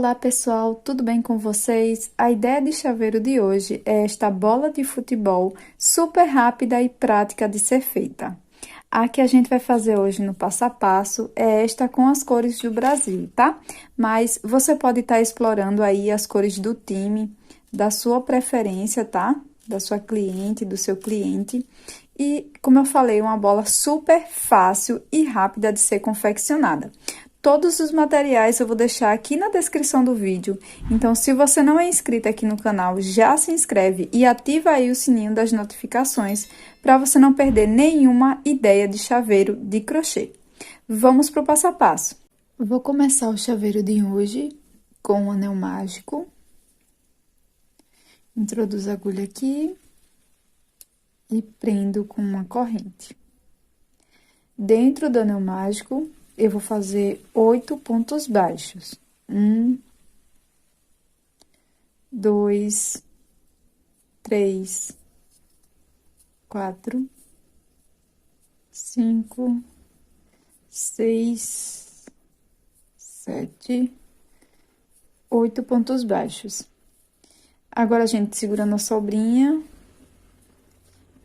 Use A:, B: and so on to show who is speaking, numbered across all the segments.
A: Olá pessoal, tudo bem com vocês? A ideia de chaveiro de hoje é esta bola de futebol super rápida e prática de ser feita. A que a gente vai fazer hoje no passo a passo é esta com as cores do Brasil, tá? Mas você pode estar explorando aí as cores do time, da sua preferência, tá? Da sua cliente, do seu cliente. E, como eu falei, uma bola super fácil e rápida de ser confeccionada. Todos os materiais eu vou deixar aqui na descrição do vídeo, então se você não é inscrito aqui no canal, já se inscreve e ativa aí o sininho das notificações para você não perder nenhuma ideia de chaveiro de crochê. Vamos para o passo a passo. Vou começar o chaveiro de hoje com o anel mágico. Introduzo a agulha aqui e prendo com uma corrente. Dentro do anel mágico, eu vou fazer 8 pontos baixos. 1, 2, 3, 4, 5, 6, 7, 8 pontos baixos. Agora, a gente segura na sobrinha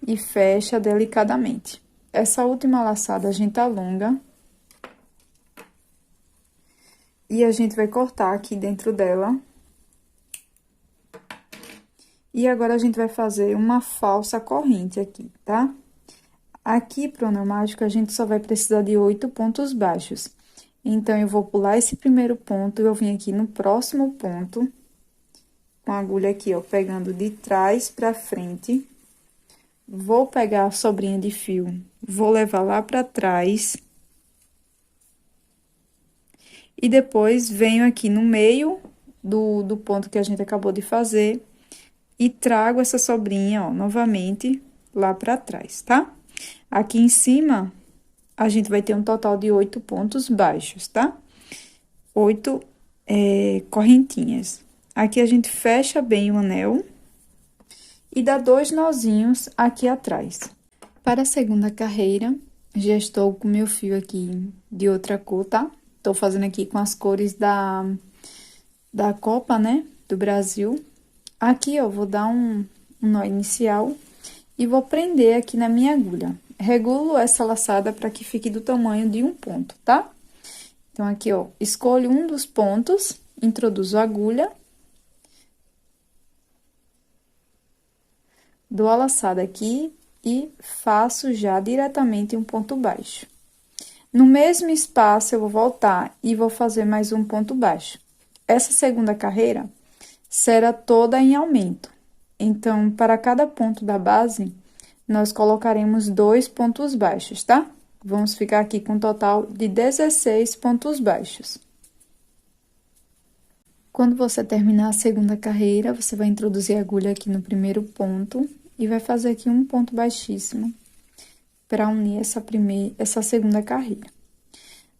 A: e fecha delicadamente. Essa última laçada a gente alonga. E a gente vai cortar aqui dentro dela. E agora, a gente vai fazer uma falsa corrente aqui, tá? Aqui, pro anel mágico, a gente só vai precisar de 8 pontos baixos. Então, eu vou pular esse primeiro ponto, eu vim aqui no próximo ponto, com a agulha aqui, ó, pegando de trás pra frente. Vou pegar a sobrinha de fio, vou levar lá pra trás. E depois, venho aqui no meio do ponto que a gente acabou de fazer e trago essa sobrinha, ó, novamente lá pra trás, tá? Aqui em cima, a gente vai ter um total de 8 pontos baixos, tá? 8 correntinhas. Aqui, a gente fecha bem o anel e dá 2 nozinhos aqui atrás. Para a segunda carreira, já estou com meu fio aqui de outra cor, tá? Tô fazendo aqui com as cores da Copa, né, do Brasil. Aqui, ó, vou dar um nó inicial e vou prender aqui na minha agulha. Regulo essa laçada para que fique do tamanho de um ponto, tá? Então, aqui, ó, escolho um dos pontos, introduzo a agulha. Dou a laçada aqui e faço já diretamente um ponto baixo. No mesmo espaço, eu vou voltar e vou fazer mais um ponto baixo. Essa segunda carreira será toda em aumento. Então, para cada ponto da base, nós colocaremos 2 pontos baixos, tá? Vamos ficar aqui com um total de 16 pontos baixos. Quando você terminar a segunda carreira, você vai introduzir a agulha aqui no primeiro ponto e vai fazer aqui um ponto baixíssimo para unir essa segunda carreira.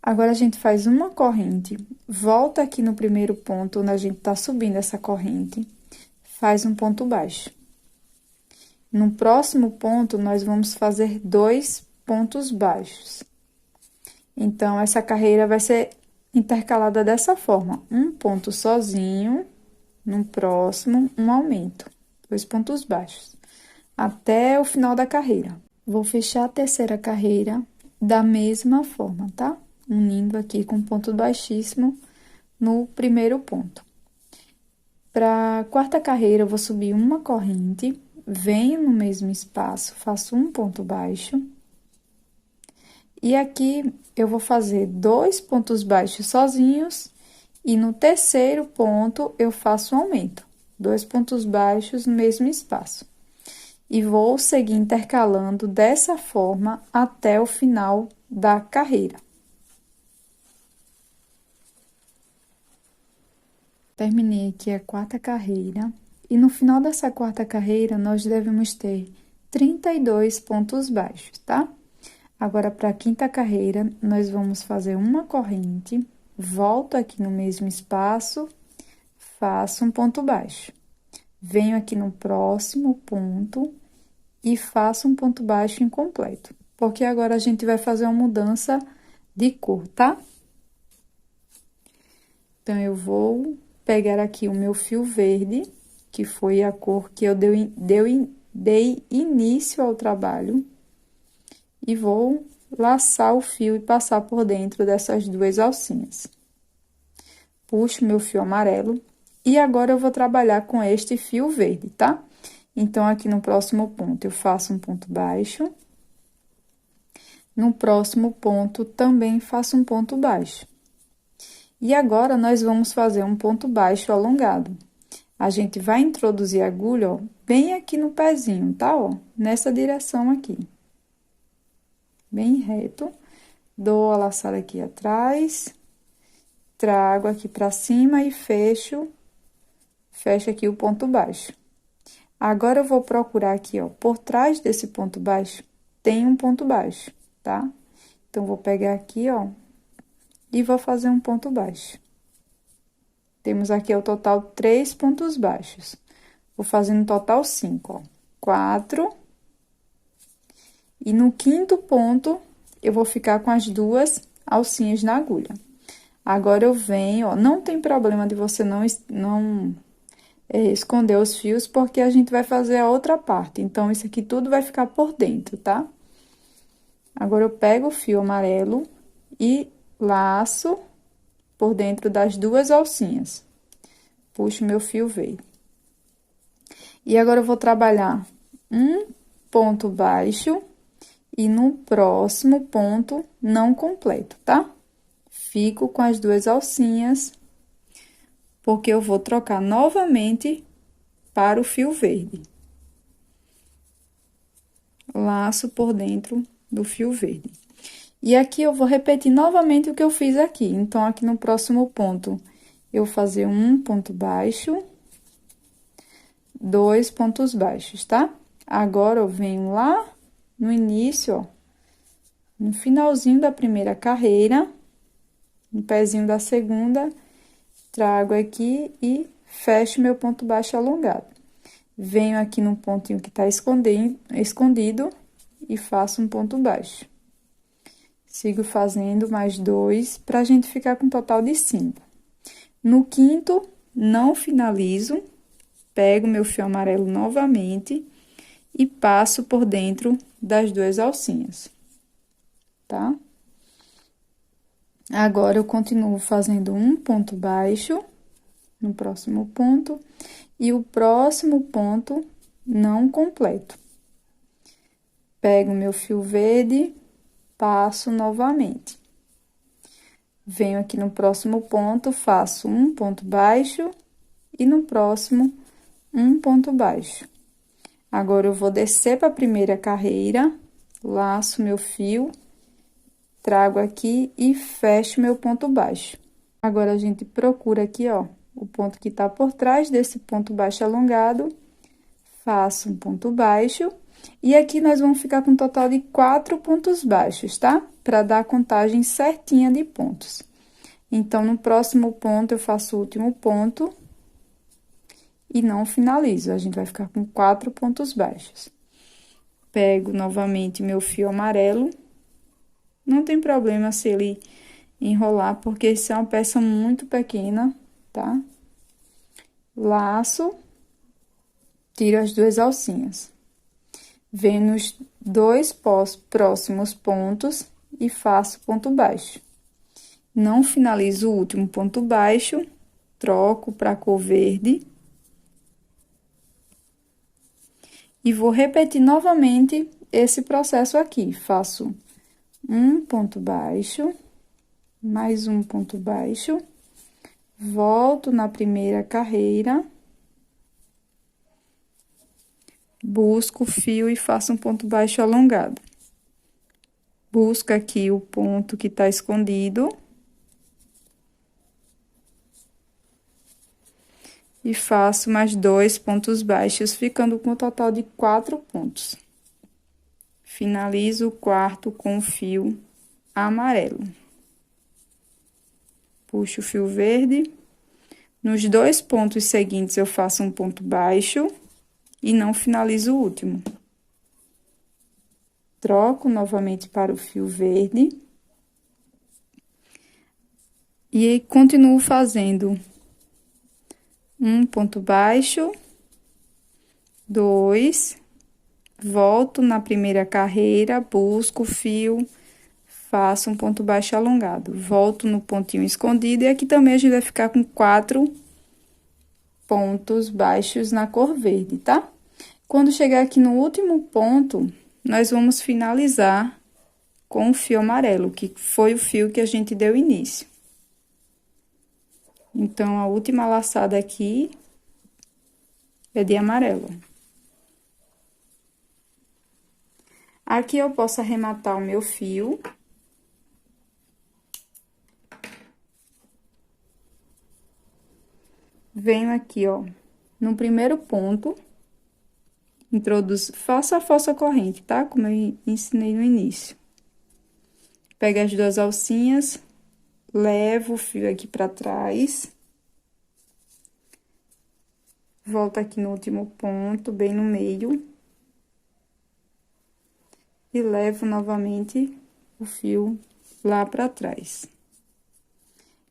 A: Agora, a gente faz uma corrente, volta aqui no primeiro ponto, onde a gente tá subindo essa corrente, faz um ponto baixo. No próximo ponto, nós vamos fazer 2 pontos baixos. Então, essa carreira vai ser intercalada dessa forma: um ponto sozinho, no próximo, um aumento, 2 pontos baixos, até o final da carreira. Vou fechar a terceira carreira da mesma forma, tá? Unindo aqui com ponto baixíssimo no primeiro ponto. Para a quarta carreira, eu vou subir uma corrente, venho no mesmo espaço, faço um ponto baixo. E aqui, eu vou fazer 2 pontos baixos sozinhos, e no terceiro ponto, eu faço um aumento. 2 pontos baixos no mesmo espaço. E vou seguir intercalando dessa forma até o final da carreira. Terminei aqui a quarta carreira. E no final dessa quarta carreira, nós devemos ter 32 pontos baixos, tá? Agora, para a quinta carreira, nós vamos fazer uma corrente, volto aqui no mesmo espaço, faço um ponto baixo. Venho aqui no próximo ponto e faço um ponto baixo incompleto, porque agora a gente vai fazer uma mudança de cor, tá? Então, eu vou pegar aqui o meu fio verde, que foi a cor que eu dei início ao trabalho, e vou laçar o fio e passar por dentro dessas duas alcinhas. Puxo meu fio amarelo e agora eu vou trabalhar com este fio verde, tá? Então, aqui no próximo ponto, eu faço um ponto baixo. No próximo ponto, também faço um ponto baixo. E agora, nós vamos fazer um ponto baixo alongado. A gente vai introduzir a agulha, ó, bem aqui no pezinho, tá? Ó, nessa direção aqui. Bem reto. Dou a laçada aqui atrás, trago aqui pra cima e fecho aqui o ponto baixo. Agora, eu vou procurar aqui, ó, por trás desse ponto baixo, tem um ponto baixo, tá? Então, vou pegar aqui, ó, e vou fazer um ponto baixo. Temos aqui, ao total, 3 pontos baixos. Vou fazer no total 5, ó. 4. E no quinto ponto, eu vou ficar com as duas alcinhas na agulha. Agora, eu venho, ó, não tem problema de você não esconder os fios, porque a gente vai fazer a outra parte. Então, isso aqui tudo vai ficar por dentro, tá? Agora, eu pego o fio amarelo e laço por dentro das duas alcinhas. Puxo meu fio verde. E agora, eu vou trabalhar um ponto baixo e no próximo ponto não completo, tá? Fico com as duas alcinhas, porque eu vou trocar novamente para o fio verde. Laço por dentro do fio verde. E aqui, eu vou repetir novamente o que eu fiz aqui. Então, aqui no próximo ponto, eu vou fazer um ponto baixo, 2 pontos baixos, tá? Agora, eu venho lá no início, ó, no finalzinho da primeira carreira, no pezinho da segunda, trago aqui e fecho meu ponto baixo alongado. Venho aqui no pontinho que tá escondido e faço um ponto baixo. Sigo fazendo mais 2, pra gente ficar com um total de 5. No quinto, não finalizo, pego meu fio amarelo novamente e passo por dentro das duas alcinhas, tá? Agora, eu continuo fazendo um ponto baixo no próximo ponto e o próximo ponto não completo. Pego meu fio verde, passo novamente. Venho aqui no próximo ponto, faço um ponto baixo e no próximo, um ponto baixo. Agora, eu vou descer para a primeira carreira, laço meu fio, trago aqui e fecho meu ponto baixo. Agora, a gente procura aqui, ó, o ponto que tá por trás desse ponto baixo alongado, faço um ponto baixo. E aqui, nós vamos ficar com um total de 4 pontos baixos, tá? Pra dar a contagem certinha de pontos. Então, no próximo ponto, eu faço o último ponto e não finalizo. A gente vai ficar com 4 pontos baixos. Pego novamente meu fio amarelo. Não tem problema se ele enrolar, porque isso é uma peça muito pequena, tá? Laço, tiro as duas alcinhas. Venho nos 2 próximos pontos e faço ponto baixo. Não finalizo o último ponto baixo, troco para cor verde. E vou repetir novamente esse processo aqui. Faço um ponto baixo, mais um ponto baixo, volto na primeira carreira. Busco o fio e faço um ponto baixo alongado. Busco aqui o ponto que tá escondido. E faço mais 2 pontos baixos, ficando com um total de 4 pontos. Finalizo o quarto com o fio amarelo. Puxo o fio verde. Nos 2 pontos seguintes, eu faço um ponto baixo. E não finalizo o último. Troco novamente para o fio verde. E continuo fazendo Um ponto baixo, 2, volto na primeira carreira, busco o fio, faço um ponto baixo alongado, volto no pontinho escondido, e aqui também a gente vai ficar com 4 pontos baixos na cor verde, tá? Quando chegar aqui no último ponto, nós vamos finalizar com o fio amarelo, que foi o fio que a gente deu início. Então, a última laçada aqui é de amarelo. Aqui eu posso arrematar o meu fio. Venho aqui, ó, no primeiro ponto, faço a fossa corrente, tá? Como eu ensinei no início. Pego as 2 alcinhas, levo o fio aqui pra trás. Volto aqui no último ponto, bem no meio. E levo novamente o fio lá pra trás.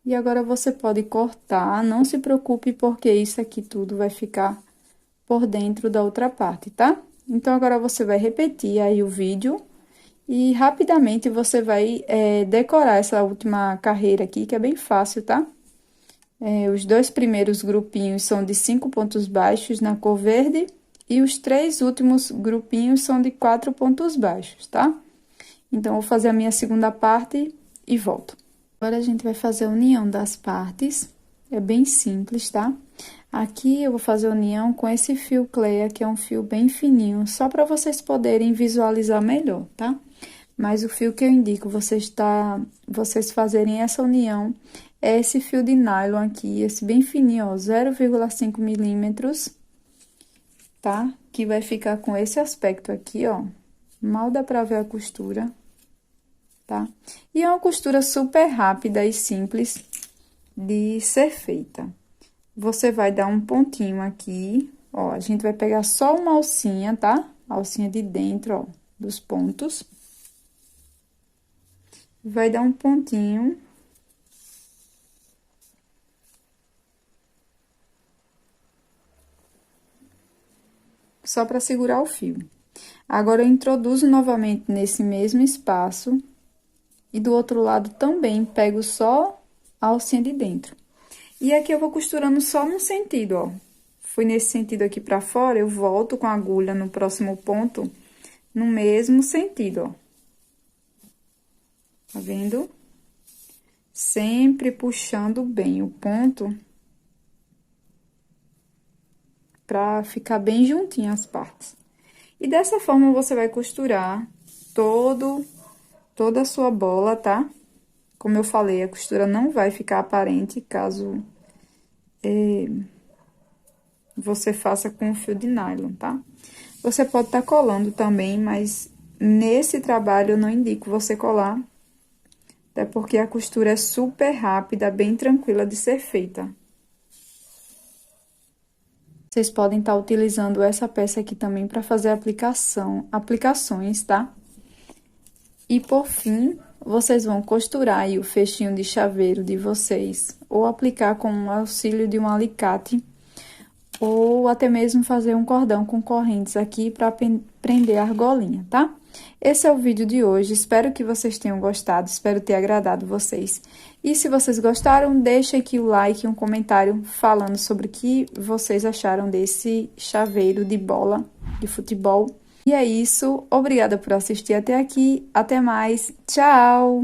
A: E agora, você pode cortar, não se preocupe, porque isso aqui tudo vai ficar por dentro da outra parte, tá? Então, agora você vai repetir aí o vídeo e rapidamente você vai decorar essa última carreira aqui, que é bem fácil, tá? Os 2 primeiros grupinhos são de 5 pontos baixos na cor verde e os 3 últimos grupinhos são de 4 pontos baixos, tá? Então, vou fazer a minha segunda parte e volto. Agora, a gente vai fazer a união das partes, é bem simples, tá? Aqui, eu vou fazer a união com esse fio Cleia, que é um fio bem fininho, só para vocês poderem visualizar melhor, tá? Mas o fio que eu indico vocês fazerem essa união é esse fio de nylon aqui, esse bem fininho, ó, 0,5 milímetros, tá? Que vai ficar com esse aspecto aqui, ó, mal dá pra ver a costura, tá? E é uma costura super rápida e simples de ser feita. Você vai dar um pontinho aqui, ó, a gente vai pegar só uma alcinha, tá? A alcinha de dentro, ó, dos pontos. Vai dar um pontinho. Só para segurar o fio. Agora, eu introduzo novamente nesse mesmo espaço. E do outro lado também, pego só a alcinha de dentro. E aqui eu vou costurando só num sentido, ó. Fui nesse sentido aqui pra fora, eu volto com a agulha no próximo ponto, no mesmo sentido, ó. Tá vendo? Sempre puxando bem o ponto, pra ficar bem juntinho as partes. E dessa forma, você vai costurar toda a sua bola, tá? Como eu falei, a costura não vai ficar aparente caso você faça com fio de nylon, tá? Você pode estar colando também, mas nesse trabalho eu não indico você colar, até porque a costura é super rápida, bem tranquila de ser feita. Vocês podem estar utilizando essa peça aqui também para fazer aplicações, tá? E por fim, vocês vão costurar aí o fechinho de chaveiro de vocês, ou aplicar com o auxílio de um alicate, ou até mesmo fazer um cordão com correntes aqui para prender a argolinha, tá? Esse é o vídeo de hoje, espero que vocês tenham gostado, espero ter agradado vocês. E se vocês gostaram, deixa aqui o like e um comentário falando sobre o que vocês acharam desse chaveiro de bola de futebol. E é isso, obrigada por assistir até aqui, até mais, tchau!